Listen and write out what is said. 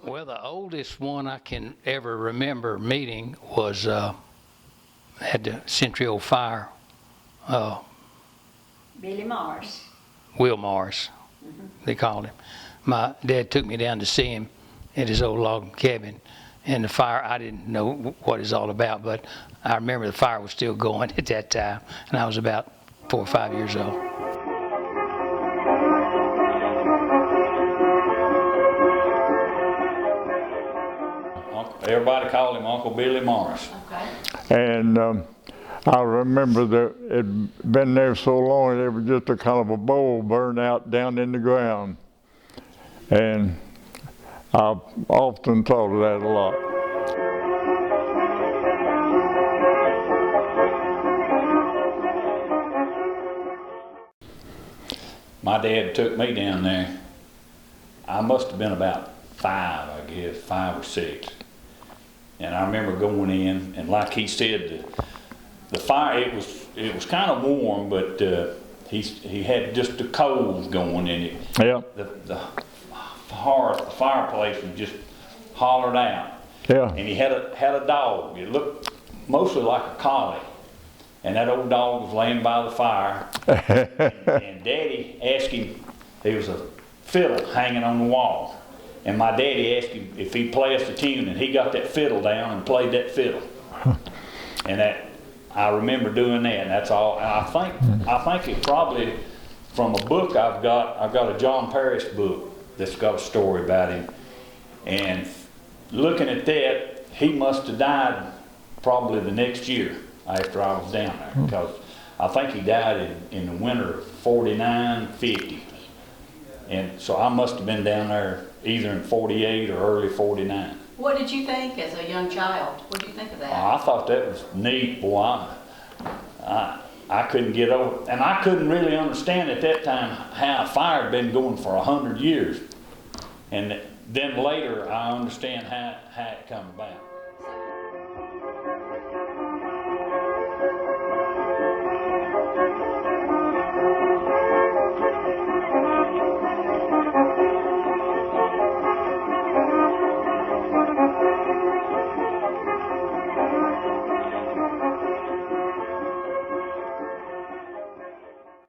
Well, the oldest one I can ever remember meeting was at the Century Old Fire. Billy Morris. Will Morris, they called him. My dad took me down to see him at his old log cabin. And the fire, I didn't know what it's all about, but I remember the fire was still going at that time, and I was about 4 or 5 years old. Everybody called him Uncle Billy Morris. Okay. And I remember that it'd been there so long, there was just a kind of a bowl burned out down in the ground. And I've often thought of that a lot. My dad took me down there. I must have been about 5, I guess, 5 or 6. And I remember going in, and like he said, the fire, it was kind of warm, but he had just the coals going in it. Yeah. The fireplace was just hollowed out. Yeah. And he had a dog. It looked mostly like a collie. And that old dog was laying by the fire. and Daddy asked him, there was a fiddle hanging on the wall. And my daddy asked him if he'd play us a tune, and he got that fiddle down and played that fiddle. And I remember doing that, and that's all. And I think it probably, from a book I've got a John Parrish book that's got a story about him. And looking at that, he must have died probably the next year after I was down there, because I think he died in the winter of 49, 50. And so I must have been down there either in 48 or early 49. What did you think as a young child? What did you think of that? I thought that was neat, boy. I couldn't get over, and I couldn't really understand at that time how fire had been going for 100 years. And then later I understand how it come about.